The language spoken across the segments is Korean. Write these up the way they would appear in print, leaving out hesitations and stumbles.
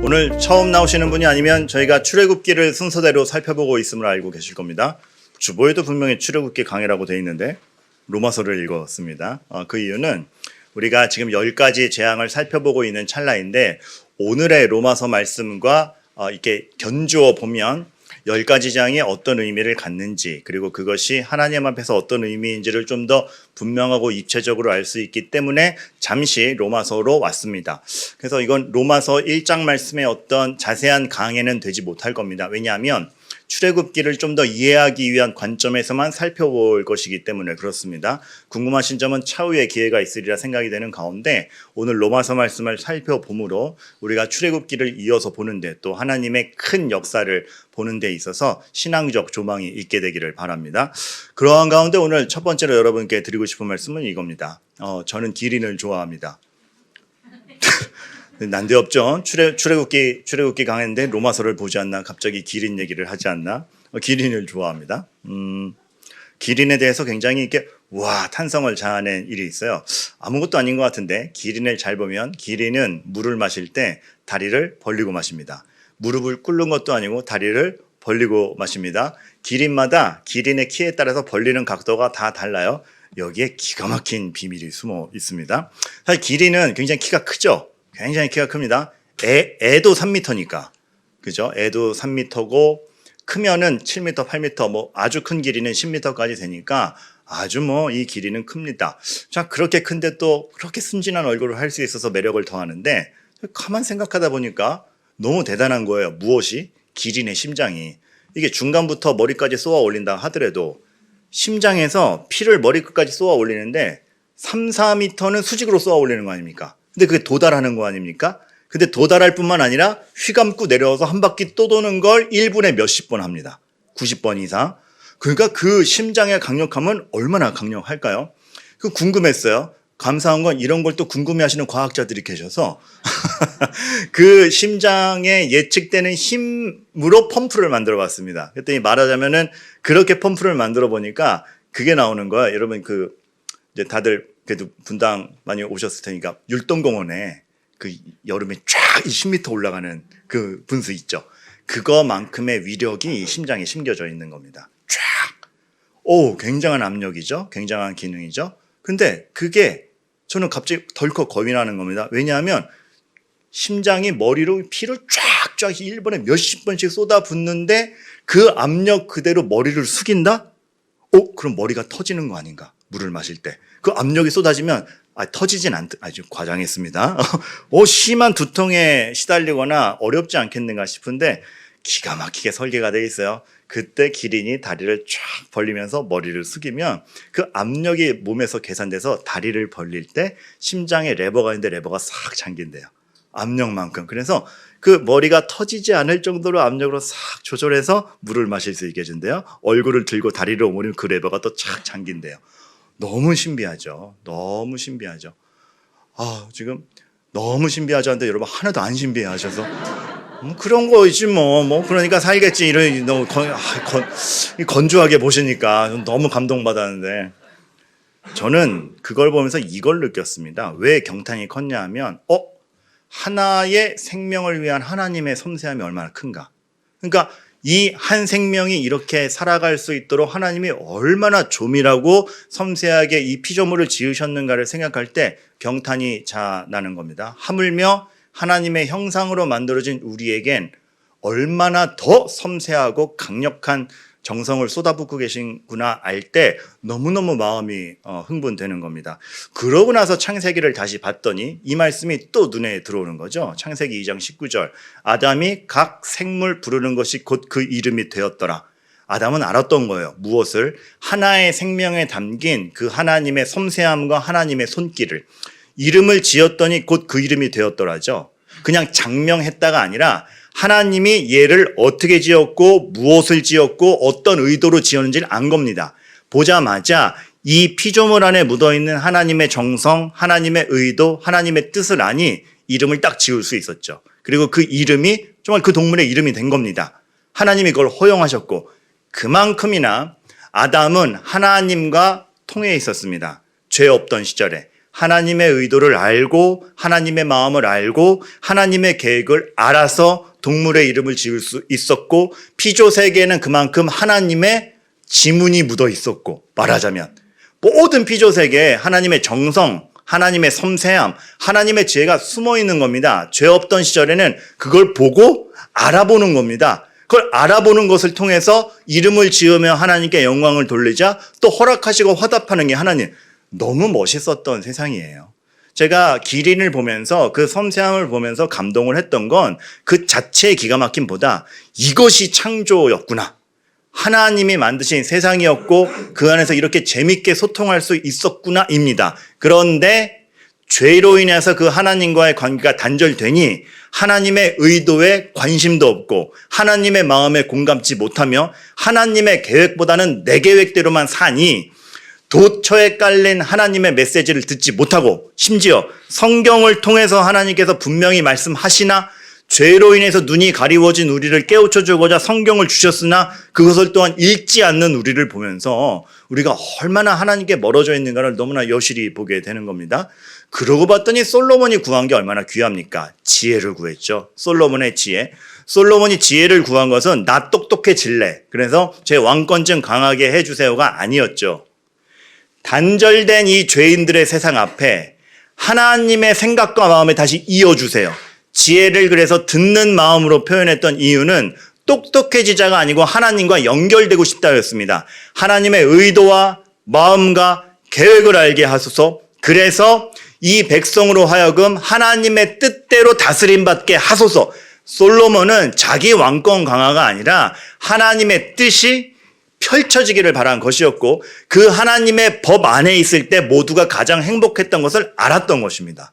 오늘 처음 나오시는 분이 아니면 저희가 출애굽기를 순서대로 살펴보고 있음을 알고 계실 겁니다. 주보에도 분명히 출애굽기 강해라고 되어 있는데 로마서를 읽었습니다. 그 이유는 우리가 지금 10가지 재앙을 살펴보고 있는 찰나인데 오늘의 로마서 말씀과 이렇게 견주어 보면 10가지 재앙이 어떤 의미를 갖는지, 그리고 그것이 하나님 앞에서 어떤 의미인지를 좀 더 분명하고 입체적으로 알 수 있기 때문에 잠시 로마서로 왔습니다. 그래서 이건 로마서 1장 말씀의 어떤 자세한 강해는 되지 못할 겁니다. 왜냐하면 출애굽기를 좀 더 이해하기 위한 관점에서만 살펴볼 것이기 때문에 그렇습니다. 궁금하신 점은 차후에 기회가 있으리라 생각이 되는 가운데 오늘 로마서 말씀을 살펴보므로 우리가 출애굽기를 이어서 보는데 또 하나님의 큰 역사를 보는 데 있어서 신앙적 조망이 있게 되기를 바랍니다. 그러한 가운데 오늘 첫 번째로 여러분께 드리고 싶은 말씀은 이겁니다. 저는 기린을 좋아합니다. 난데없죠. 출애굽기 강했는데 로마서를 보지 않나, 갑자기 기린 얘기를 하지 않나. 기린을 좋아합니다. 기린에 대해서 굉장히 이렇게 탄성을 자아낸 일이 있어요. 아무것도 아닌 것 같은데 기린을 잘 보면 기린은 물을 마실 때 다리를 벌리고 마십니다. 무릎을 꿇는 것도 아니고 다리를 벌리고 마십니다. 기린마다 기린의 키에 따라서 벌리는 각도가 다 달라요. 여기에 기가 막힌 비밀이 숨어 있습니다. 사실 기린은 굉장히 키가 크죠. 굉장히 키가 큽니다. 애도 3m니까. 그죠? 애도 3m고, 크면은 7m, 8m, 아주 큰 길이는 10m까지 되니까 아주 이 길이는 큽니다. 자, 그렇게 큰데 또 그렇게 순진한 얼굴을 할 수 있어서 매력을 더하는데, 가만 생각하다 보니까 너무 대단한 거예요. 무엇이? 기린의 심장이. 이게 중간부터 머리까지 쏘아 올린다 하더라도 심장에서 피를 머리끝까지 쏘아 올리는데 3, 4m는 수직으로 쏘아 올리는 거 아닙니까? 근데 그게 도달하는 거 아닙니까? 근데 도달할 뿐만 아니라 휘감고 내려와서 한 바퀴 또 도는 걸 1분에 몇십 번 합니다. 90번 이상. 그러니까 그 심장의 강력함은 얼마나 강력할까요? 그 궁금했어요. 감사한 건 이런 걸 또 궁금해하시는 과학자들이 계셔서 그 심장에 예측되는 힘으로 펌프를 만들어 봤습니다. 그랬더니 말하자면은 그렇게 펌프를 만들어 보니까 그게 나오는 거야. 여러분 이제 다들 그래도 분당 많이 오셨을 테니까 율동공원에 그 여름에 쫙 10m 올라가는 그 분수 있죠. 그거만큼의 위력이 심장에 심겨져 있는 겁니다. 쫙. 굉장한 압력이죠. 굉장한 기능이죠. 근데 그게 저는 갑자기 덜컥 겁이 나는 겁니다. 왜냐하면 심장이 머리로 피를 쫙쫙 1번에 몇십 번씩 쏟아붓는데 그 압력 그대로 머리를 숙인다? 그럼 머리가 터지는 거 아닌가? 물을 마실 때. 그 압력이 쏟아지면 터지진 아주 과장했습니다. 심한 두통에 시달리거나 어렵지 않겠는가 싶은데 기가 막히게 설계가 되어 있어요. 그때 기린이 다리를 쫙 벌리면서 머리를 숙이면 그 압력이 몸에서 계산돼서 다리를 벌릴 때 심장에 레버가 있는데 레버가 싹 잠긴대요. 압력만큼. 그래서 그 머리가 터지지 않을 정도로 압력으로 싹 조절해서 물을 마실 수 있게 해준대요. 얼굴을 들고 다리를 오므리면 그 레버가 또 착 잠긴대요. 너무 신비하죠. 너무 신비하죠. 지금 너무 신비하죠 하는데 여러분 하나도 안 신비하셔서 그런 거이지 그러니까 살겠지 이런 너무 건조하게 보시니까 너무 감동받았는데 저는 그걸 보면서 이걸 느꼈습니다. 왜 경탄이 컸냐 하면 하나의 생명을 위한 하나님의 섬세함이 얼마나 큰가. 그러니까 이 한 생명이 이렇게 살아갈 수 있도록 하나님이 얼마나 조밀하고 섬세하게 이 피조물을 지으셨는가를 생각할 때 경탄이 자나는 겁니다. 하물며 하나님의 형상으로 만들어진 우리에겐 얼마나 더 섬세하고 강력한 정성을 쏟아붓고 계신구나 알 때 너무너무 마음이 흥분되는 겁니다. 그러고 나서 창세기를 다시 봤더니 이 말씀이 또 눈에 들어오는 거죠. 창세기 2장 19절. 아담이 각 생물 부르는 것이 곧 그 이름이 되었더라. 아담은 알았던 거예요. 무엇을? 하나의 생명에 담긴 그 하나님의 섬세함과 하나님의 손길을. 이름을 지었더니 곧 그 이름이 되었더라죠. 그냥 장명했다가 아니라 하나님이 얘를 어떻게 지었고 무엇을 지었고 어떤 의도로 지었는지를 안 겁니다. 보자마자 이 피조물 안에 묻어있는 하나님의 정성, 하나님의 의도, 하나님의 뜻을 아니 이름을 딱 지을 수 있었죠. 그리고 그 이름이 정말 그 동물의 이름이 된 겁니다. 하나님이 그걸 허용하셨고 그만큼이나 아담은 하나님과 통해 있었습니다. 죄 없던 시절에. 하나님의 의도를 알고 하나님의 마음을 알고 하나님의 계획을 알아서 동물의 이름을 지을 수 있었고 피조세계에는 그만큼 하나님의 지문이 묻어 있었고 말하자면 모든 피조세계에 하나님의 정성, 하나님의 섬세함, 하나님의 지혜가 숨어 있는 겁니다. 죄 없던 시절에는 그걸 보고 알아보는 겁니다. 그걸 알아보는 것을 통해서 이름을 지으며 하나님께 영광을 돌리자 또 허락하시고 화답하는 게 하나님. 너무 멋있었던 세상이에요. 제가 기린을 보면서 그 섬세함을 보면서 감동을 했던 건 그 자체의 기가 막힘보다 이것이 창조였구나. 하나님이 만드신 세상이었고 그 안에서 이렇게 재밌게 소통할 수 있었구나입니다. 그런데 죄로 인해서 그 하나님과의 관계가 단절되니 하나님의 의도에 관심도 없고 하나님의 마음에 공감치 못하며 하나님의 계획보다는 내 계획대로만 사니 도처에 깔린 하나님의 메시지를 듣지 못하고 심지어 성경을 통해서 하나님께서 분명히 말씀하시나 죄로 인해서 눈이 가리워진 우리를 깨우쳐 주고자 성경을 주셨으나 그것을 또한 읽지 않는 우리를 보면서 우리가 얼마나 하나님께 멀어져 있는가를 너무나 여실히 보게 되는 겁니다. 그러고 봤더니 솔로몬이 구한 게 얼마나 귀합니까? 지혜를 구했죠. 솔로몬의 지혜. 솔로몬이 지혜를 구한 것은 나 똑똑해질래. 그래서 제 왕권증 강하게 해주세요가 아니었죠. 단절된 이 죄인들의 세상 앞에 하나님의 생각과 마음에 다시 이어주세요. 지혜를 그래서 듣는 마음으로 표현했던 이유는 똑똑해지자가 아니고 하나님과 연결되고 싶다였습니다. 하나님의 의도와 마음과 계획을 알게 하소서. 그래서 이 백성으로 하여금 하나님의 뜻대로 다스림받게 하소서. 솔로몬은 자기 왕권 강화가 아니라 하나님의 뜻이 펼쳐지기를 바란 것이었고 그 하나님의 법 안에 있을 때 모두가 가장 행복했던 것을 알았던 것입니다.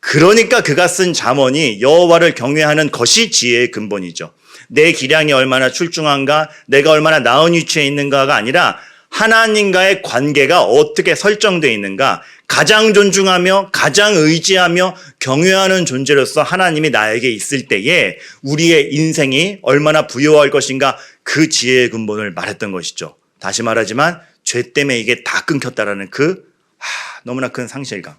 그러니까 그가 쓴 잠언이 여호와를 경외하는 것이 지혜의 근본이죠. 내 기량이 얼마나 출중한가, 내가 얼마나 나은 위치에 있는가가 아니라 하나님과의 관계가 어떻게 설정되어 있는가, 가장 존중하며 가장 의지하며 경외하는 존재로서 하나님이 나에게 있을 때에 우리의 인생이 얼마나 부여할 것인가, 그 지혜의 근본을 말했던 것이죠. 다시 말하지만 죄 때문에 이게 다 끊겼다라는 너무나 큰 상실감.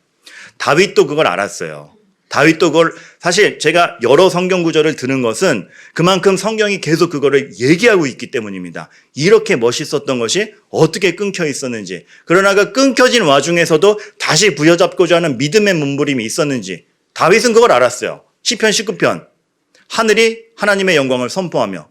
다윗도 그걸 알았어요. 다윗도 그걸, 사실 제가 여러 성경 구절을 드는 것은 그만큼 성경이 계속 그거를 얘기하고 있기 때문입니다. 이렇게 멋있었던 것이 어떻게 끊겨 있었는지, 그러나 그 끊겨진 와중에서도 다시 부여잡고자 하는 믿음의 몸부림이 있었는지 다윗은 그걸 알았어요. 시편 19편. 하늘이 하나님의 영광을 선포하며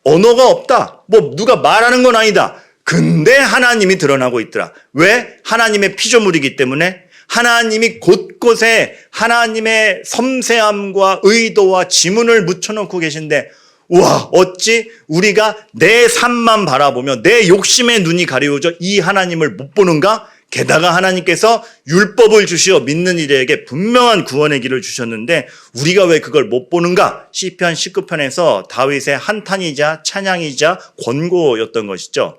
언어가 없다. 누가 말하는 건 아니다. 근데 하나님이 드러나고 있더라. 왜? 하나님의 피조물이기 때문에 하나님이 곳곳에 하나님의 섬세함과 의도와 지문을 묻혀놓고 계신데, 우와, 어찌 우리가 내 삶만 바라보며 내 욕심의 눈이 가리워져 이 하나님을 못 보는가? 게다가 하나님께서 율법을 주시어 믿는 이들에게 분명한 구원의 길을 주셨는데 우리가 왜 그걸 못 보는가? 시편 19편에서 다윗의 한탄이자 찬양이자 권고였던 것이죠.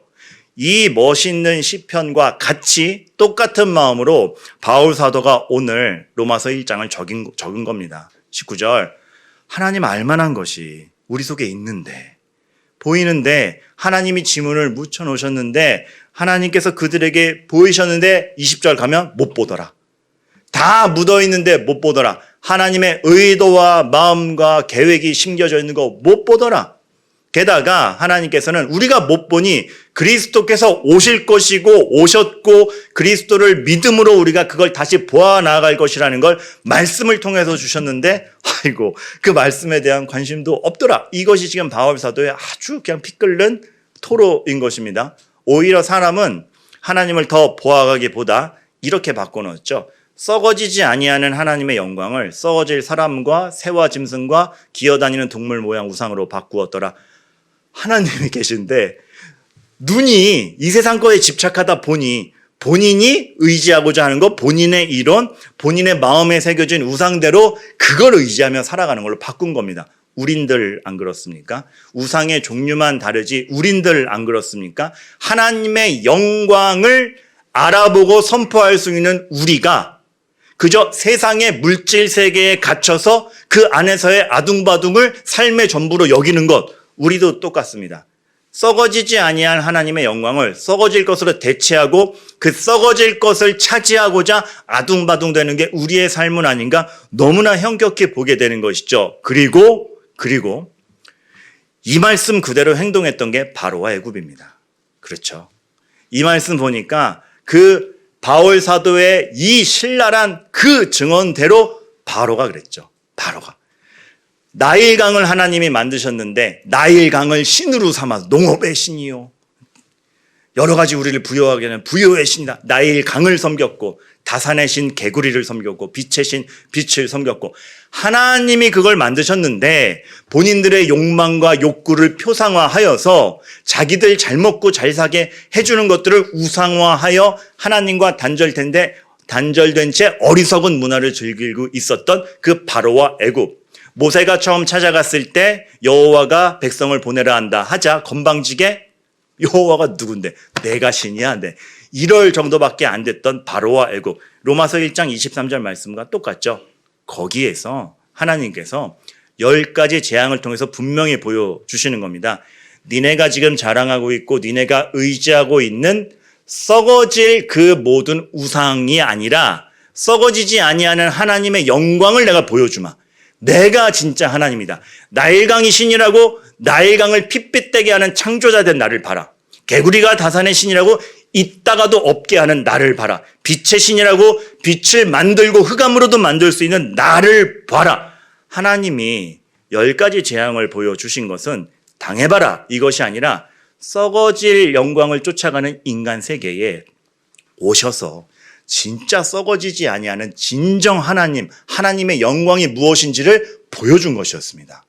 이 멋있는 시편과 같이 똑같은 마음으로 바울 사도가 오늘 로마서 1장을 적은 겁니다. 19절. 하나님 알만한 것이 우리 속에 있는데, 보이는데 하나님이 지문을 묻혀 놓으셨는데 하나님께서 그들에게 보이셨는데 20절 가면 못 보더라. 다 묻어 있는데 못 보더라. 하나님의 의도와 마음과 계획이 심겨져 있는 거 못 보더라. 게다가 하나님께서는 우리가 못 보니 그리스도께서 오실 것이고 오셨고 그리스도를 믿음으로 우리가 그걸 다시 보아 나아갈 것이라는 걸 말씀을 통해서 주셨는데 아이고 그 말씀에 대한 관심도 없더라. 이것이 지금 바울 사도의 아주 그냥 피 끓는 토로인 것입니다. 오히려 사람은 하나님을 더 보아가기보다 이렇게 바꿔놓았죠. 썩어지지 아니하는 하나님의 영광을 썩어질 사람과 새와 짐승과 기어다니는 동물 모양 우상으로 바꾸었더라. 하나님이 계신데 눈이 이 세상 거에 집착하다 보니 본인이 의지하고자 하는 것, 본인의 이론, 본인의 마음에 새겨진 우상대로 그걸 의지하며 살아가는 걸로 바꾼 겁니다. 우린들 안 그렇습니까? 우상의 종류만 다르지 우린들 안 그렇습니까? 하나님의 영광을 알아보고 선포할 수 있는 우리가 그저 세상의 물질 세계에 갇혀서 그 안에서의 아둥바둥을 삶의 전부로 여기는 것, 우리도 똑같습니다. 썩어지지 아니한 하나님의 영광을 썩어질 것으로 대체하고 그 썩어질 것을 차지하고자 아둥바둥되는 게 우리의 삶은 아닌가 너무나 현격히 보게 되는 것이죠. 그리고 이 말씀 그대로 행동했던 게 바로와 애굽입니다. 그렇죠. 이 말씀 보니까 그 바울 사도의 이 신랄한 그 증언대로 바로가 그랬죠. 바로가. 나일강을 하나님이 만드셨는데 나일강을 신으로 삼아서 농업의 신이요. 여러 가지 우리를 부여하게 하는 부여의 신이다. 나일강을 섬겼고 다산의 신 개구리를 섬겼고 빛의 신 빛을 섬겼고 하나님이 그걸 만드셨는데 본인들의 욕망과 욕구를 표상화하여서 자기들 잘 먹고 잘 사게 해주는 것들을 우상화하여 하나님과 단절된 채 어리석은 문화를 즐기고 있었던 그 바로와 애굽. 모세가 처음 찾아갔을 때 여호와가 백성을 보내라 한다 하자 건방지게 여호와가 누군데 내가 신이야. 네. 이럴 정도밖에 안 됐던 바로와 애굽. 로마서 1장 23절 말씀과 똑같죠. 거기에서 하나님께서 10가지 재앙을 통해서 분명히 보여주시는 겁니다. 니네가 지금 자랑하고 있고 니네가 의지하고 있는 썩어질 그 모든 우상이 아니라 썩어지지 아니하는 하나님의 영광을 내가 보여주마. 내가 진짜 하나님이다. 나일강이 신이라고 나일강을 핏빛되게 하는 창조자 된 나를 봐라. 개구리가 다산의 신이라고 있다가도 없게 하는 나를 봐라. 빛의 신이라고 빛을 만들고 흑암으로도 만들 수 있는 나를 봐라. 하나님이 10가지 재앙을 보여주신 것은 당해봐라 이것이 아니라 썩어질 영광을 쫓아가는 인간 세계에 오셔서 진짜 썩어지지 아니하는 진정 하나님의 영광이 무엇인지를 보여준 것이었습니다.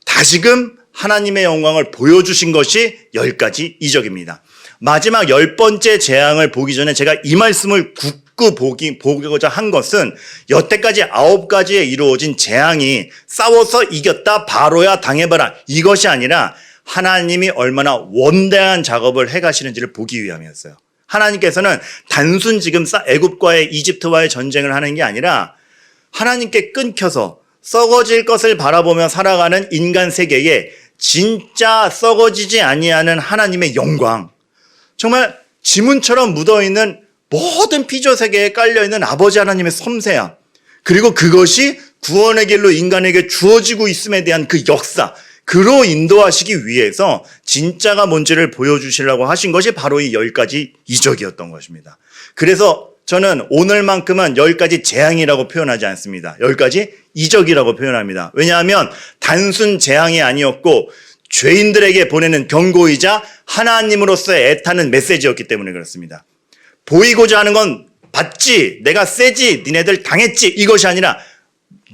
다시금 하나님의 영광을 보여주신 것이 10가지 이적입니다. 마지막 10번째 재앙을 보기 전에 제가 이 말씀을 굳고 보고자 한 것은 여태까지 9가지에 이루어진 재앙이 싸워서 이겼다 바로야 당해봐라 이것이 아니라 하나님이 얼마나 원대한 작업을 해가시는지를 보기 위함이었어요. 하나님께서는 단순 지금 애굽과의 이집트와의 전쟁을 하는 게 아니라 하나님께 끊겨서 썩어질 것을 바라보며 살아가는 인간 세계에 진짜 썩어지지 아니하는 하나님의 영광, 정말 지문처럼 묻어있는 모든 피조 세계에 깔려있는 아버지 하나님의 섬세함, 그리고 그것이 구원의 길로 인간에게 주어지고 있음에 대한 그 역사, 그로 인도하시기 위해서 진짜가 뭔지를 보여주시려고 하신 것이 바로 이 10가지 이적이었던 것입니다. 그래서 저는 오늘만큼은 10가지 재앙이라고 표현하지 않습니다. 10가지 이적이라고 표현합니다. 왜냐하면 단순 재앙이 아니었고 죄인들에게 보내는 경고이자 하나님으로서의 애타는 메시지였기 때문에 그렇습니다. 보이고자 하는 건 봤지, 내가 세지, 니네들 당했지 이것이 아니라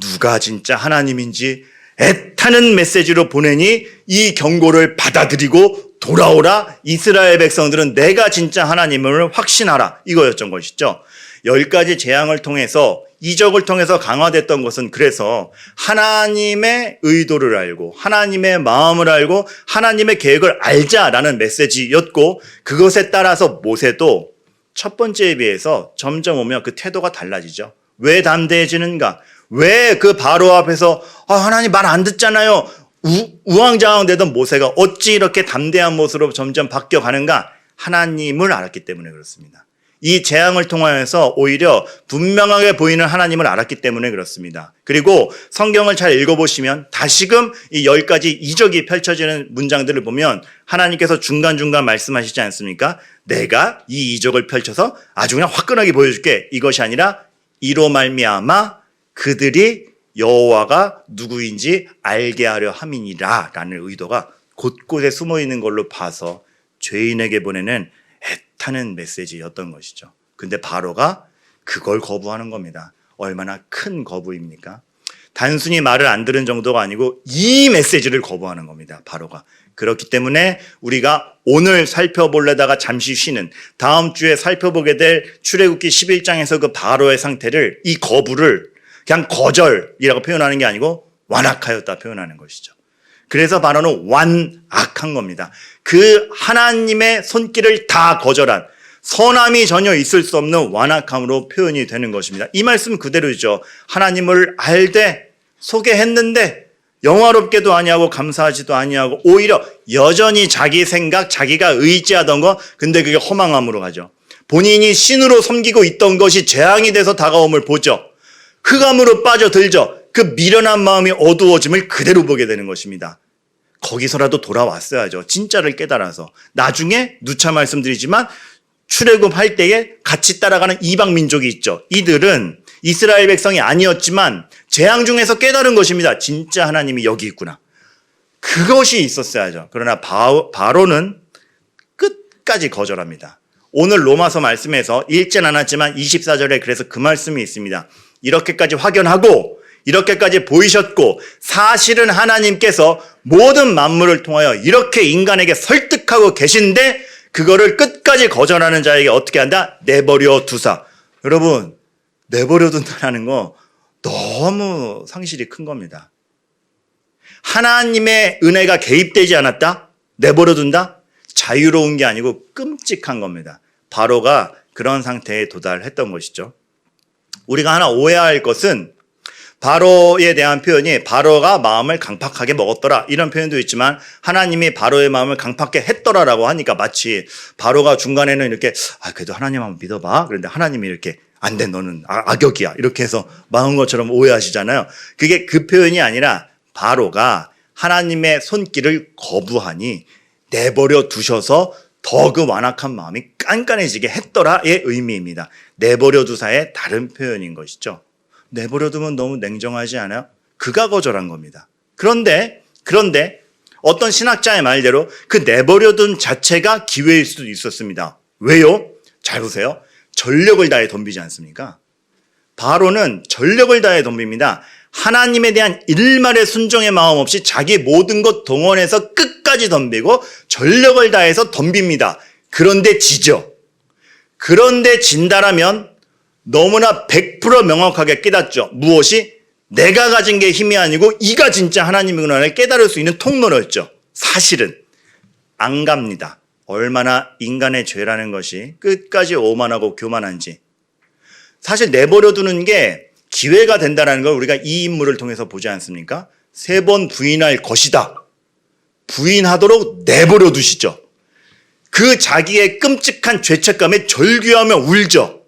누가 진짜 하나님인지 애타는 메시지로 보내니 이 경고를 받아들이고 돌아오라. 이스라엘 백성들은 내가 진짜 하나님을 확신하라. 이거였던 것이죠. 10가지 재앙을 통해서 이적을 통해서 강화됐던 것은 그래서 하나님의 의도를 알고 하나님의 마음을 알고 하나님의 계획을 알자라는 메시지였고 그것에 따라서 모세도 첫 번째에 비해서 점점 오면 그 태도가 달라지죠. 왜 담대해지는가? 왜 그 바로 앞에서 하나님 말 안 듣잖아요. 우왕좌왕되던 모세가 어찌 이렇게 담대한 모습으로 점점 바뀌어가는가? 하나님을 알았기 때문에 그렇습니다. 이 재앙을 통하여서 오히려 분명하게 보이는 하나님을 알았기 때문에 그렇습니다. 그리고 성경을 잘 읽어보시면 다시금 이 10가지 이적이 펼쳐지는 문장들을 보면 하나님께서 중간중간 말씀하시지 않습니까? 내가 이 이적을 펼쳐서 아주 그냥 화끈하게 보여줄게. 이것이 아니라 이로 말미암아 그들이 여호와가 누구인지 알게 하려 함이니라 라는 의도가 곳곳에 숨어 있는 걸로 봐서 죄인에게 보내는 애타는 메시지였던 것이죠. 근데 바로가 그걸 거부하는 겁니다. 얼마나 큰 거부입니까? 단순히 말을 안 들은 정도가 아니고 이 메시지를 거부하는 겁니다. 바로가. 그렇기 때문에 우리가 오늘 살펴보려다가 잠시 쉬는 다음 주에 살펴보게 될 출애굽기 11장에서 그 바로의 상태를 이 거부를 그냥 거절이라고 표현하는 게 아니고 완악하였다 표현하는 것이죠. 그래서 바로는 완악한 겁니다. 그 하나님의 손길을 다 거절한 선함이 전혀 있을 수 없는 완악함으로 표현이 되는 것입니다. 이 말씀 그대로죠. 하나님을 알되 소개했는데 영화롭게도 아니하고 감사하지도 아니하고 오히려 여전히 자기 생각, 자기가 의지하던 거, 근데 그게 허망함으로 가죠. 본인이 신으로 섬기고 있던 것이 재앙이 돼서 다가옴을 보죠. 흑암으로 빠져들죠. 그 미련한 마음이 어두워짐을 그대로 보게 되는 것입니다. 거기서라도 돌아왔어야죠. 진짜를 깨달아서. 나중에 누차 말씀드리지만 출애굽할 때에 같이 따라가는 이방 민족이 있죠. 이들은 이스라엘 백성이 아니었지만 재앙 중에서 깨달은 것입니다. 진짜 하나님이 여기 있구나. 그것이 있었어야죠. 그러나 바로는 끝까지 거절합니다. 오늘 로마서 말씀에서 읽진 않았지만 24절에 그래서 그 말씀이 있습니다. 이렇게까지 확연하고 이렇게까지 보이셨고 사실은 하나님께서 모든 만물을 통하여 이렇게 인간에게 설득하고 계신데 그거를 끝까지 거절하는 자에게 어떻게 한다? 내버려 두사. 여러분, 내버려 둔다는 거 너무 상실이 큰 겁니다. 하나님의 은혜가 개입되지 않았다? 내버려 둔다? 자유로운 게 아니고 끔찍한 겁니다. 바로가 그런 상태에 도달했던 것이죠. 우리가 하나 오해할 것은 바로에 대한 표현이 바로가 마음을 강팍하게 먹었더라 이런 표현도 있지만 하나님이 바로의 마음을 강팍하게 했더라라고 하니까 마치 바로가 중간에는 이렇게 그래도 하나님 한번 믿어봐. 그런데 하나님이 이렇게 안 돼, 너는 악역이야 이렇게 해서 막은 것처럼 오해하시잖아요. 그게 그 표현이 아니라 바로가 하나님의 손길을 거부하니 내버려 두셔서 더 그 완악한 마음이 깐깐해지게 했더라의 의미입니다. 내버려 두사의 다른 표현인 것이죠. 내버려 두면 너무 냉정하지 않아요? 그가 거절한 겁니다. 그런데 어떤 신학자의 말대로 그 내버려 둔 자체가 기회일 수도 있었습니다. 왜요? 잘 보세요. 전력을 다해 덤비지 않습니까? 바로는 전력을 다해 덤빕니다. 하나님에 대한 일말의 순종의 마음 없이 자기 모든 것 동원해서 끝까지 덤비고 전력을 다해서 덤빕니다. 그런데 지죠. 그런데 진다라면 너무나 100% 명확하게 깨닫죠. 무엇이? 내가 가진 게 힘이 아니고 이가 진짜 하나님이구나를 깨달을 수 있는 통로였죠. 사실은 안 갑니다. 얼마나 인간의 죄라는 것이 끝까지 오만하고 교만한지. 사실 내버려 두는 게 기회가 된다는 걸 우리가 이 인물을 통해서 보지 않습니까? 3번 부인할 것이다. 부인하도록 내버려 두시죠. 그 자기의 끔찍한 죄책감에 절규하며 울죠.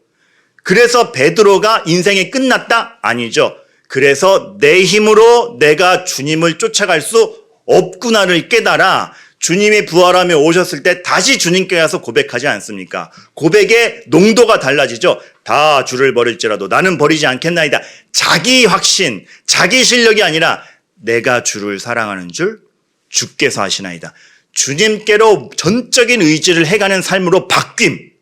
그래서 베드로가 인생이 끝났다? 아니죠. 그래서 내 힘으로 내가 주님을 쫓아갈 수 없구나를 깨달아 주님이 부활하며 오셨을 때 다시 주님께 가서 고백하지 않습니까? 고백의 농도가 달라지죠. 다 주를 버릴지라도 나는 버리지 않겠나이다. 자기 확신, 자기 실력이 아니라 내가 주를 사랑하는 줄 주께서 하시나이다. 주님께로 전적인 의지를 해가는 삶으로 바뀜.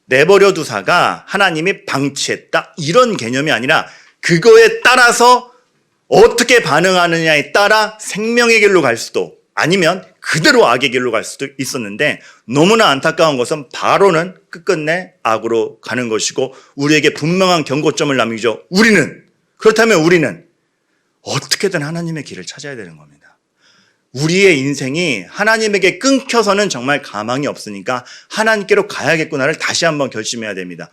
내버려 두사가 하나님이 방치했다 이런 개념이 아니라 그거에 따라서 어떻게 반응하느냐에 따라 생명의 길로 갈 수도 아니면 그대로 악의 길로 갈 수도 있었는데 너무나 안타까운 것은 바로는 끝끝내 악으로 가는 것이고 우리에게 분명한 경고점을 남기죠. 그렇다면 우리는 어떻게든 하나님의 길을 찾아야 되는 겁니다. 우리의 인생이 하나님에게 끊겨서는 정말 가망이 없으니까 하나님께로 가야겠구나를 다시 한번 결심해야 됩니다.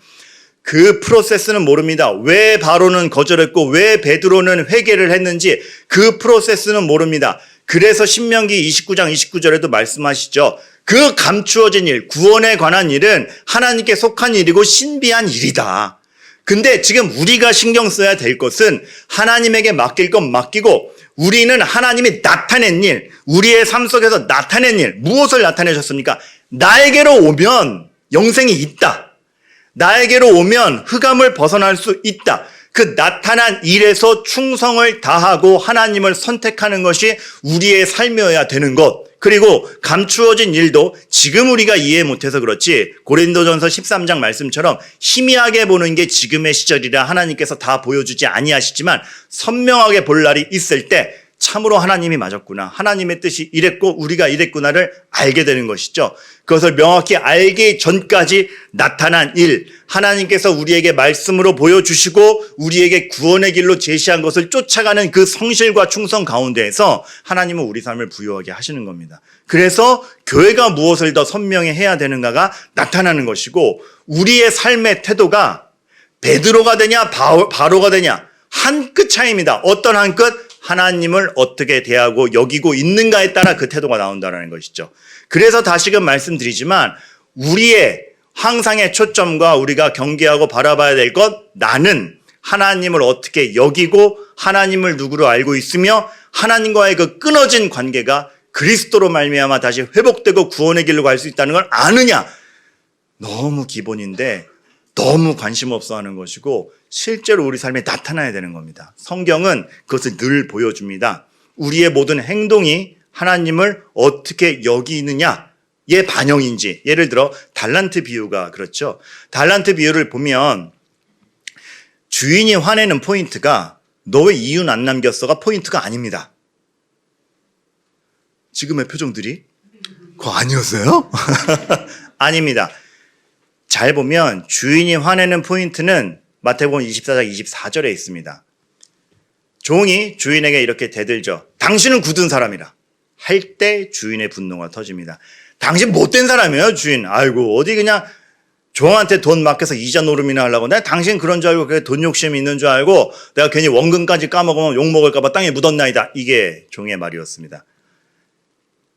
그 프로세스는 모릅니다. 왜 바로는 거절했고 왜 베드로는 회개를 했는지 그 프로세스는 모릅니다. 그래서 신명기 29장 29절에도 말씀하시죠. 그 감추어진 일, 구원에 관한 일은 하나님께 속한 일이고 신비한 일이다. 근데 지금 우리가 신경 써야 될 것은 하나님에게 맡길 건 맡기고 우리는 하나님이 나타낸 일, 우리의 삶 속에서 나타낸 일, 무엇을 나타내셨습니까? 나에게로 오면 영생이 있다. 나에게로 오면 흑암을 벗어날 수 있다. 그 나타난 일에서 충성을 다하고 하나님을 선택하는 것이 우리의 삶이어야 되는 것. 그리고 감추어진 일도 지금 우리가 이해 못해서 그렇지 고린도전서 13장 말씀처럼 희미하게 보는 게 지금의 시절이라 하나님께서 다 보여주지 아니하시지만 선명하게 볼 날이 있을 때 참으로 하나님이 맞았구나. 하나님의 뜻이 이랬고 우리가 이랬구나를 알게 되는 것이죠. 그것을 명확히 알기 전까지 나타난 일, 하나님께서 우리에게 말씀으로 보여주시고 우리에게 구원의 길로 제시한 것을 쫓아가는 그 성실과 충성 가운데에서 하나님은 우리 삶을 부유하게 하시는 겁니다. 그래서 교회가 무엇을 더 선명히 해야 되는가가 나타나는 것이고 우리의 삶의 태도가 베드로가 되냐 바로가 되냐 한 끗 차이입니다. 어떤 한 끗? 하나님을 어떻게 대하고 여기고 있는가에 따라 그 태도가 나온다는 것이죠. 그래서 다시금 말씀드리지만 우리의 항상의 초점과 우리가 경계하고 바라봐야 될 것, 나는 하나님을 어떻게 여기고 하나님을 누구로 알고 있으며 하나님과의 그 끊어진 관계가 그리스도로 말미암아 다시 회복되고 구원의 길로 갈 수 있다는 걸 아느냐. 너무 기본인데 너무 관심 없어 하는 것이고 실제로 우리 삶에 나타나야 되는 겁니다. 성경은 그것을 늘 보여줍니다. 우리의 모든 행동이 하나님을 어떻게 여기느냐의 반영인지. 예를 들어 달란트 비유가 그렇죠. 달란트 비유를 보면 주인이 화내는 포인트가 너 왜 이윤 안 남겼어가 포인트가 아닙니다. 지금의 표정들이 그거 아니었어요? 아닙니다. 잘 보면 주인이 화내는 포인트는 마태복음 24장 24절에 있습니다. 종이 주인에게 이렇게 대들죠. 당신은 굳은 사람이라 할 때 주인의 분노가 터집니다. 당신 못된 사람이에요, 주인. 아이고 어디 그냥 종한테 돈 맡겨서 이자 노름이나 하려고. 내가 당신 그런 줄 알고 그게 돈 욕심이 있는 줄 알고 내가 괜히 원금까지 까먹으면 욕먹을까 봐 땅에 묻었나이다. 이게 종의 말이었습니다.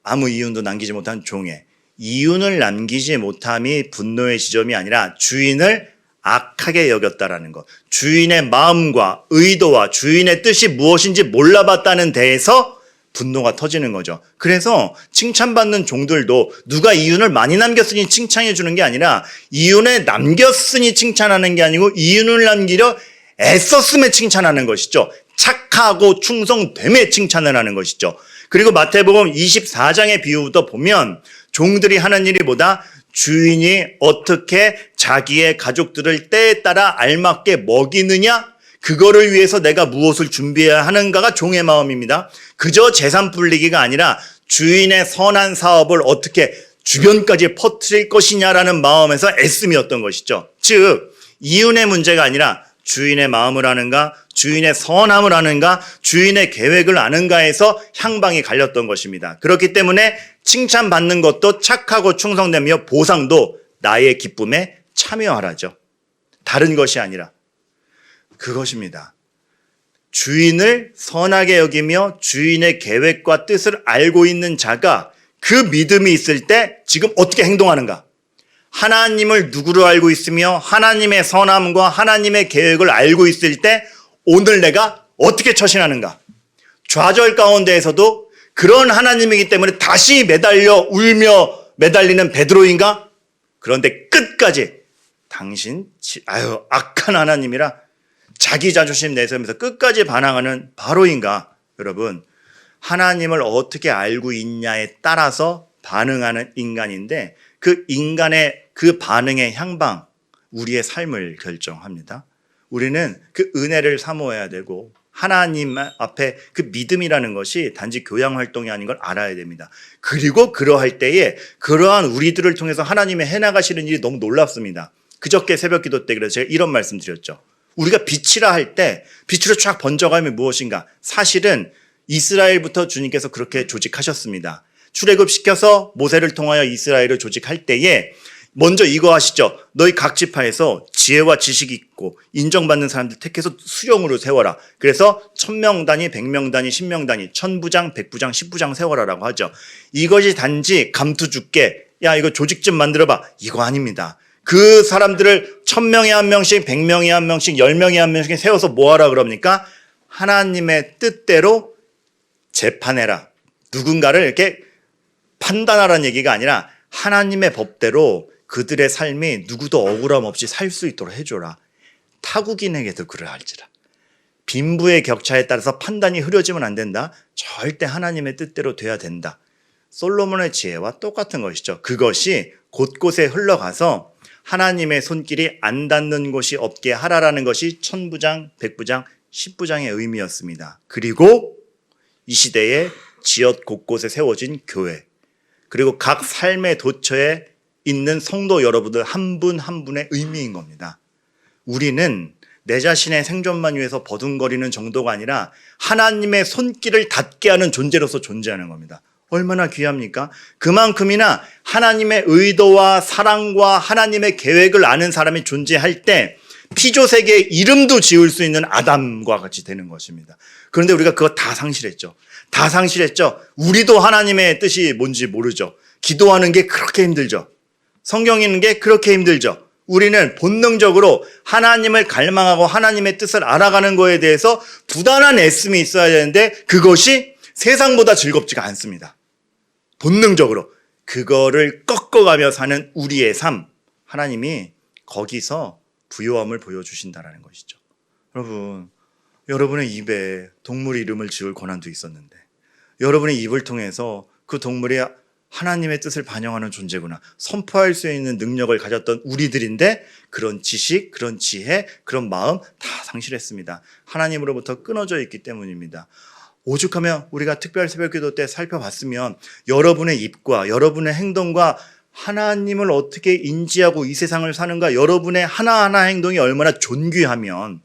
아무 이윤도 남기지 못한 종의 이윤을 남기지 못함이 분노의 지점이 아니라 주인을 악하게 여겼다라는 것. 주인의 마음과 의도와 주인의 뜻이 무엇인지 몰라봤다는 데에서 분노가 터지는 거죠. 그래서 칭찬받는 종들도 누가 이윤을 많이 남겼으니 칭찬해 주는 게 아니라 이윤을 남겼으니 칭찬하는 게 아니고 이윤을 남기려 애썼음에 칭찬하는 것이죠. 착하고 충성됨에 칭찬을 하는 것이죠. 그리고 마태복음 24장의 비유부터 보면 종들이 하는 일이 뭐다? 주인이 어떻게 자기의 가족들을 때에 따라 알맞게 먹이느냐? 그거를 위해서 내가 무엇을 준비해야 하는가가 종의 마음입니다. 그저 재산 불리기가 아니라 주인의 선한 사업을 어떻게 주변까지 퍼뜨릴 것이냐라는 마음에서 애씀이었던 것이죠. 즉 이윤의 문제가 아니라 주인의 마음을 아는가, 주인의 선함을 아는가, 주인의 계획을 아는가에서 향방이 갈렸던 것입니다. 그렇기 때문에 칭찬받는 것도 착하고 충성되며 보상도 나의 기쁨에 참여하라죠. 다른 것이 아니라 그것입니다. 주인을 선하게 여기며 주인의 계획과 뜻을 알고 있는 자가 그 믿음이 있을 때 지금 어떻게 행동하는가? 하나님을 누구로 알고 있으며 하나님의 선함과 하나님의 계획을 알고 있을 때 오늘 내가 어떻게 처신하는가? 좌절 가운데에서도 그런 하나님이기 때문에 다시 매달려 울며 매달리는 베드로인가? 그런데 끝까지 당신 악한 하나님이라 자기 자존심 내세우면서 끝까지 반항하는 바로인가? 여러분, 하나님을 어떻게 알고 있냐에 따라서 반응하는 인간인데 그 인간의 그 반응의 향방, 우리의 삶을 결정합니다. 우리는 그 은혜를 사모해야 되고 하나님 앞에 그 믿음이라는 것이 단지 교양 활동이 아닌 걸 알아야 됩니다. 그리고 그러할 때에 그러한 우리들을 통해서 하나님의 해나가시는 일이 너무 놀랍습니다. 그저께 새벽기도 때 그래서 제가 이런 말씀 드렸죠. 우리가 빛이라 할 때 빛으로 쫙 번져가면 무엇인가? 사실은 이스라엘부터 주님께서 그렇게 조직하셨습니다. 출애굽시켜서 모세를 통하여 이스라엘을 조직할 때에 먼저 이거 하시죠. 너희 각 지파에서 지혜와 지식이 있고 인정받는 사람들 택해서 수령으로 세워라. 그래서 1000명단위, 100명단위, 10명단위, 1000부장, 100부장, 10부장 세워라라고 하죠. 이것이 단지 감투 줄게. 야, 이거 조직 좀 만들어봐. 이거 아닙니다. 그 사람들을 1000명에 한 명씩, 100명에 한 명씩, 10명에 한 명씩 세워서 뭐하라 그럽니까? 하나님의 뜻대로 재판해라. 누군가를 이렇게 판단하라는 얘기가 아니라 하나님의 법대로 그들의 삶이 누구도 억울함 없이 살 수 있도록 해줘라. 타국인에게도 그를 할지라. 빈부의 격차에 따라서 판단이 흐려지면 안 된다. 절대 하나님의 뜻대로 돼야 된다. 솔로몬의 지혜와 똑같은 것이죠. 그것이 곳곳에 흘러가서 하나님의 손길이 안 닿는 곳이 없게 하라라는 것이 1000부장, 100부장, 10부장의 의미였습니다. 그리고 이 시대에 지역 곳곳에 세워진 교회, 그리고 각 삶의 도처에 있는 성도 여러분들 한 분 한 분의 의미인 겁니다. 우리는 내 자신의 생존만 위해서 버둥거리는 정도가 아니라 하나님의 손길을 닿게 하는 존재로서 존재하는 겁니다. 얼마나 귀합니까? 그만큼이나 하나님의 의도와 사랑과 하나님의 계획을 아는 사람이 존재할 때 피조 세계의 이름도 지을 수 있는 아담과 같이 되는 것입니다. 그런데 우리가 그거 다 상실했죠. 다 상실했죠. 우리도 하나님의 뜻이 뭔지 모르죠. 기도하는 게 그렇게 힘들죠. 성경 읽는 게 그렇게 힘들죠. 우리는 본능적으로 하나님을 갈망하고 하나님의 뜻을 알아가는 거에 대해서 부단한 애씀이 있어야 되는데 그것이 세상보다 즐겁지가 않습니다. 본능적으로 그거를 꺾어가며 사는 우리의 삶, 하나님이 거기서 부요함을 보여주신다는 것이죠. 여러분, 여러분의 입에 동물 이름을 지을 권한도 있었는데 여러분의 입을 통해서 그 동물이 하나님의 뜻을 반영하는 존재구나 선포할 수 있는 능력을 가졌던 우리들인데 그런 지식, 그런 지혜, 그런 마음 다 상실했습니다. 하나님으로부터 끊어져 있기 때문입니다. 오죽하면 우리가 특별 새벽기도 때 살펴봤으면 여러분의 입과 여러분의 행동과 하나님을 어떻게 인지하고 이 세상을 사는가 여러분의 하나하나 행동이 얼마나 존귀하면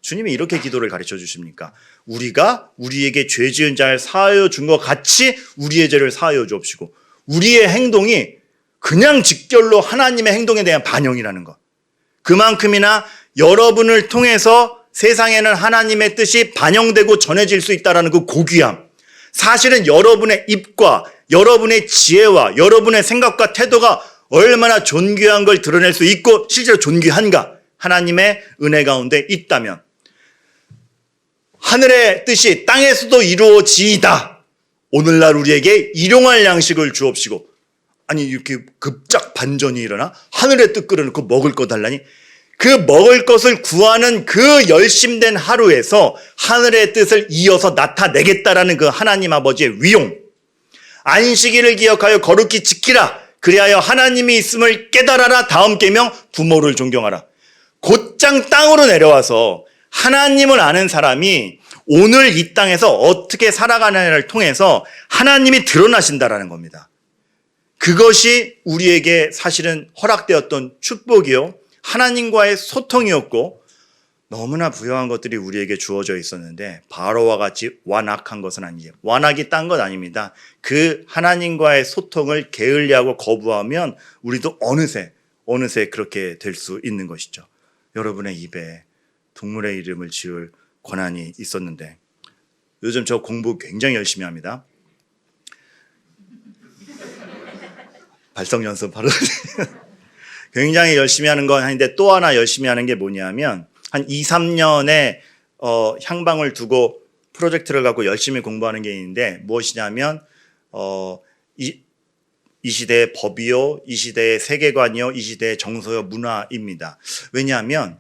주님이 이렇게 기도를 가르쳐 주십니까? 우리가 우리에게 죄 지은 자를 사하여 준 것 같이 우리의 죄를 사하여 주옵시고 우리의 행동이 그냥 직결로 하나님의 행동에 대한 반영이라는 것. 그만큼이나 여러분을 통해서 세상에는 하나님의 뜻이 반영되고 전해질 수 있다는 그 고귀함. 사실은 여러분의 입과 여러분의 지혜와 여러분의 생각과 태도가 얼마나 존귀한 걸 드러낼 수 있고 실제로 존귀한가 하나님의 은혜 가운데 있다면 하늘의 뜻이 땅에서도 이루어지이다. 오늘날 우리에게 일용할 양식을 주옵시고 아니 이렇게 급작 반전이 일어나 하늘의 뜻 끌어놓고 먹을 거 달라니 그 먹을 것을 구하는 그 열심된 하루에서 하늘의 뜻을 이어서 나타내겠다라는 그 하나님 아버지의 위용 안식일을 기억하여 거룩히 지키라 그리하여 하나님이 있음을 깨달아라 다음 계명 부모를 존경하라 곧장 땅으로 내려와서 하나님을 아는 사람이 오늘 이 땅에서 어떻게 살아가느냐를 통해서 하나님이 드러나신다라는 겁니다. 그것이 우리에게 사실은 허락되었던 축복이요 하나님과의 소통이었고 너무나 부유한 것들이 우리에게 주어져 있었는데 바로와 같이 완악한 것은 아니에요. 완악이 딴 것 아닙니다. 그 하나님과의 소통을 게을리하고 거부하면 우리도 어느새 그렇게 될 수 있는 것이죠. 여러분의 입에 동물의 이름을 지을 권한이 있었는데 요즘 저 공부 굉장히 열심히 합니다. 발성 연습하러 굉장히 열심히 하는 건 아닌데 또 하나 열심히 하는 게 뭐냐면 한 2, 3년의 향방을 두고 프로젝트를 갖고 열심히 공부하는 게 있는데 무엇이냐면 이 시대의 법이요, 이 시대의 세계관이요, 이 시대의 정서요, 문화입니다. 왜냐하면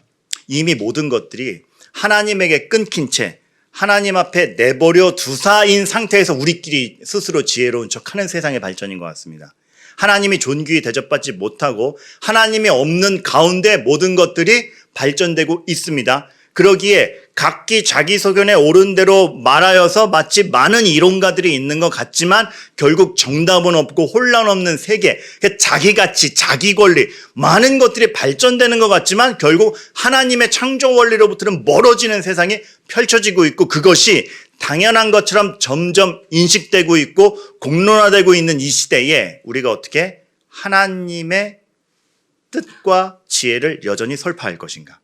이미 모든 것들이 하나님에게 끊긴 채 하나님 앞에 내버려 두사인 상태에서 우리끼리 스스로 지혜로운 척하는 세상의 발전인 것 같습니다. 하나님이 존귀히 대접받지 못하고 하나님이 없는 가운데 모든 것들이 발전되고 있습니다. 그러기에 각기 자기 소견에 옳은 대로 말하여서 마치 많은 이론가들이 있는 것 같지만 결국 정답은 없고 혼란 없는 세계, 자기 가치, 자기 권리, 많은 것들이 발전되는 것 같지만 결국 하나님의 창조 원리로부터는 멀어지는 세상이 펼쳐지고 있고 그것이 당연한 것처럼 점점 인식되고 있고 공론화되고 있는 이 시대에 우리가 어떻게 하나님의 뜻과 지혜를 여전히 설파할 것인가?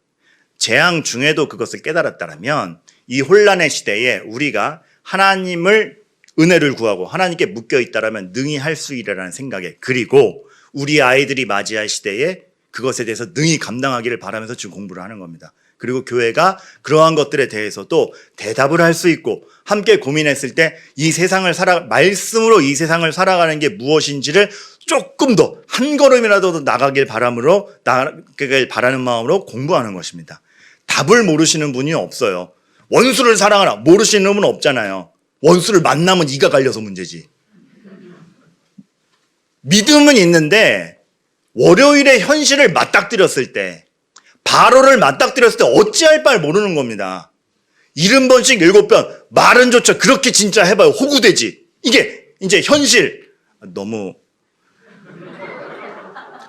재앙 중에도 그것을 깨달았다면 이 혼란의 시대에 우리가 하나님을 은혜를 구하고 하나님께 묶여 있다라면 능히 할 수 있다라는 생각에 그리고 우리 아이들이 맞이할 시대에 그것에 대해서 능히 감당하기를 바라면서 지금 공부를 하는 겁니다. 그리고 교회가 그러한 것들에 대해서도 대답을 할 수 있고 함께 고민했을 때 이 세상을 말씀으로 이 세상을 살아가는 게 무엇인지를 조금 더 한 걸음이라도 더 나가길 바라는 마음으로 공부하는 것입니다. 답을 모르시는 분이 없어요. 원수를 사랑하라. 모르시는 분은 없잖아요. 원수를 만나면 이가 갈려서 문제지. 믿음은 있는데 월요일에 현실을 맞닥뜨렸을 때 바로를 맞닥뜨렸을 때 어찌할 바를 모르는 겁니다. 70번씩 7번 말은 좋죠. 그렇게 진짜 해봐요. 호구되지. 이게 이제 현실. 너무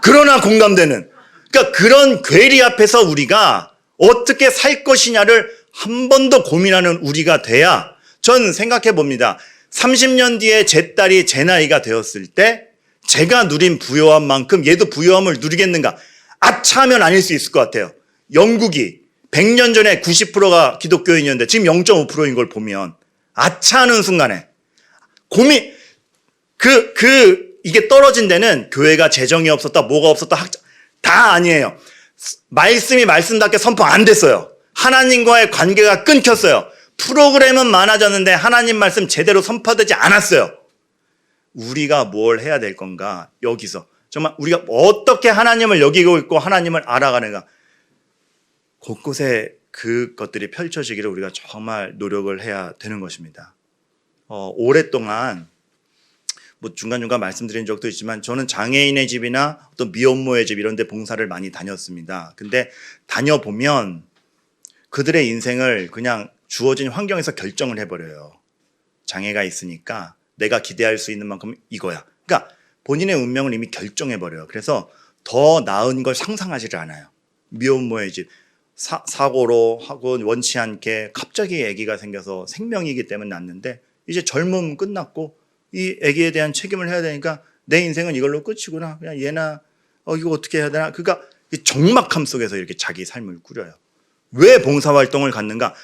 그러나 공감되는. 그러니까 그런 괴리 앞에서 우리가 어떻게 살 것이냐를 한 번 더 고민하는 우리가 돼야 전 생각해 봅니다. 30년 뒤에 제 딸이 제 나이가 되었을 때 제가 누린 부요함만큼 얘도 부요함을 누리겠는가? 아차하면 아닐 수 있을 것 같아요. 영국이 100년 전에 90%가 기독교인이었는데 지금 0.5%인 걸 보면 아차하는 순간에 고민, 이게 떨어진 데는 교회가 재정이 없었다, 뭐가 없었다, 다 아니에요. 말씀이 말씀답게 선포 안 됐어요. 하나님과의 관계가 끊겼어요. 프로그램은 많아졌는데 하나님 말씀 제대로 선포되지 않았어요. 우리가 뭘 해야 될 건가? 여기서 정말 우리가 어떻게 하나님을 여기고 있고 하나님을 알아가는가? 곳곳에 그것들이 펼쳐지기를 우리가 정말 노력을 해야 되는 것입니다. 오랫동안 뭐 중간중간 말씀드린 적도 있지만 저는 장애인의 집이나 어떤 미혼모의 집 이런 데 봉사를 많이 다녔습니다. 근데 다녀보면 그들의 인생을 그냥 주어진 환경에서 결정을 해버려요. 장애가 있으니까 내가 기대할 수 있는 만큼 이거야. 그러니까 본인의 운명을 이미 결정해버려요. 그래서 더 나은 걸 상상하지를 않아요. 미혼모의 집. 사고로 하고 원치 않게 갑자기 아기가 생겨서 생명이기 때문에 낳는데 이제 젊음 끝났고 이 아기에 대한 책임을 해야 되니까 내 인생은 이걸로 끝이구나. 그냥 얘나 이거 어떻게 해야 되나. 그러니까 적막함 속에서 이렇게 자기 삶을 꾸려요. 왜 봉사활동을 갖는가?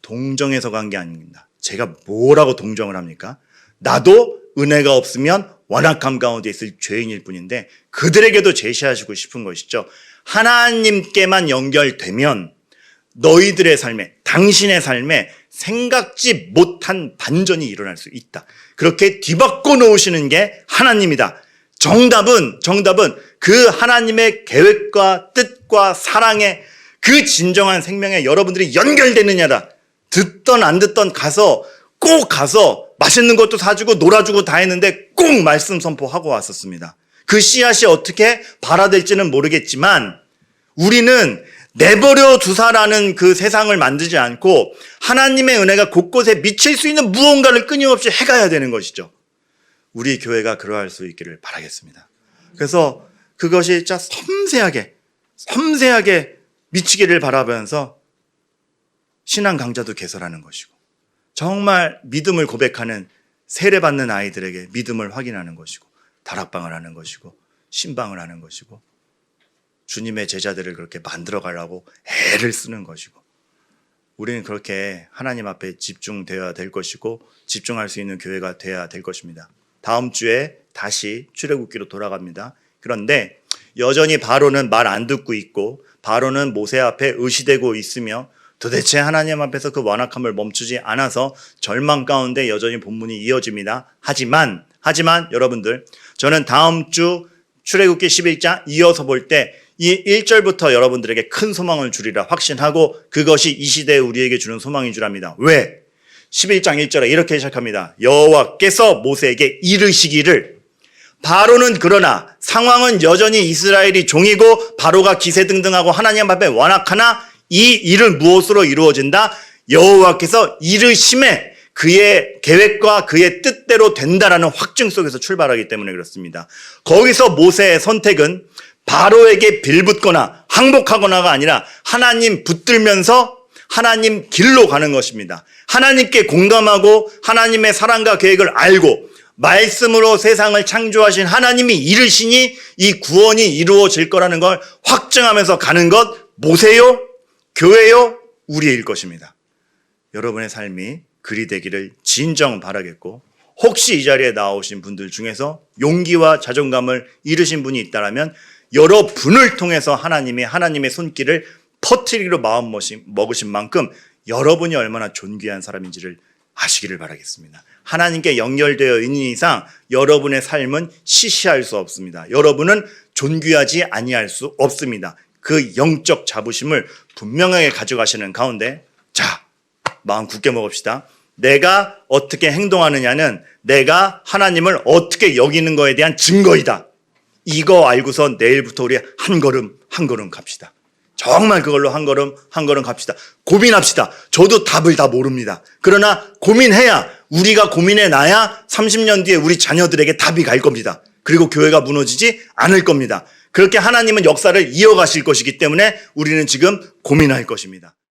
동정해서 간 게 아닙니다. 제가 뭐라고 동정을 합니까? 나도 은혜가 없으면 완악함 가운데 있을 죄인일 뿐인데 그들에게도 제시하시고 싶은 것이죠. 하나님께만 연결되면 너희들의 삶에, 당신의 삶에 생각지 못한 반전이 일어날 수 있다. 그렇게 뒤바꿔 놓으시는 게 하나님이다. 정답은 그 하나님의 계획과 뜻과 사랑의 그 진정한 생명에 여러분들이 연결되느냐다. 듣던 안 듣던 꼭 가서 맛있는 것도 사주고 놀아주고 다 했는데 꼭 말씀 선포하고 왔었습니다. 그 씨앗이 어떻게 발화될지는 모르겠지만 우리는 내버려 두사라는 그 세상을 만들지 않고 하나님의 은혜가 곳곳에 미칠 수 있는 무언가를 끊임없이 해가야 되는 것이죠. 우리 교회가 그러할 수 있기를 바라겠습니다. 그래서 그것이 진짜 섬세하게 미치기를 바라면서 신앙 강좌도 개설하는 것이고 정말 믿음을 고백하는 세례받는 아이들에게 믿음을 확인하는 것이고 다락방을 하는 것이고 신방을 하는 것이고 주님의 제자들을 그렇게 만들어 가려고 애를 쓰는 것이고 우리는 그렇게 하나님 앞에 집중되어야 될 것이고 집중할 수 있는 교회가 되어야 될 것입니다. 다음 주에 다시 출애굽기로 돌아갑니다. 그런데 여전히 바로는 말 안 듣고 있고 바로는 모세 앞에 의시되고 있으며 도대체 하나님 앞에서 그 완악함을 멈추지 않아서 절망 가운데 여전히 본문이 이어집니다. 하지만 여러분들 저는 다음 주 출애굽기 11장 이어서 볼 때 이 1절부터 여러분들에게 큰 소망을 주리라 확신하고 그것이 이 시대에 우리에게 주는 소망인 줄 압니다. 왜? 11장 1절에 이렇게 시작합니다. 여호와께서 모세에게 이르시기를 바로는 그러나 상황은 여전히 이스라엘이 종이고 바로가 기세등등하고 하나님 앞에 완악하나 이 일은 무엇으로 이루어진다? 여호와께서 이르심에 그의 계획과 그의 뜻대로 된다라는 확증 속에서 출발하기 때문에 그렇습니다. 거기서 모세의 선택은 바로에게 빌붙거나 항복하거나가 아니라 하나님 붙들면서 하나님 길로 가는 것입니다. 하나님께 공감하고 하나님의 사랑과 계획을 알고 말씀으로 세상을 창조하신 하나님이 이르시니 이 구원이 이루어질 거라는 걸 확증하면서 가는 것 모세요, 교회요, 우리일 것입니다. 여러분의 삶이 그리 되기를 진정 바라겠고 혹시 이 자리에 나오신 분들 중에서 용기와 자존감을 잃으신 분이 있다면 여러분을 통해서 하나님의 손길을 퍼뜨리기로 마음 먹으신 만큼 여러분이 얼마나 존귀한 사람인지를 아시기를 바라겠습니다. 하나님께 연결되어 있는 이상 여러분의 삶은 시시할 수 없습니다. 여러분은 존귀하지 아니할 수 없습니다. 그 영적 자부심을 분명하게 가져가시는 가운데 자, 마음 굳게 먹읍시다. 내가 어떻게 행동하느냐는 내가 하나님을 어떻게 여기는 거에 대한 증거이다. 이거 알고서 내일부터 우리 한 걸음 갑시다. 정말 그걸로 한 걸음 갑시다. 고민합시다. 저도 답을 다 모릅니다. 그러나 고민해야 우리가 고민해놔야 30년 뒤에 우리 자녀들에게 답이 갈 겁니다. 그리고 교회가 무너지지 않을 겁니다. 그렇게 하나님은 역사를 이어가실 것이기 때문에 우리는 지금 고민할 것입니다.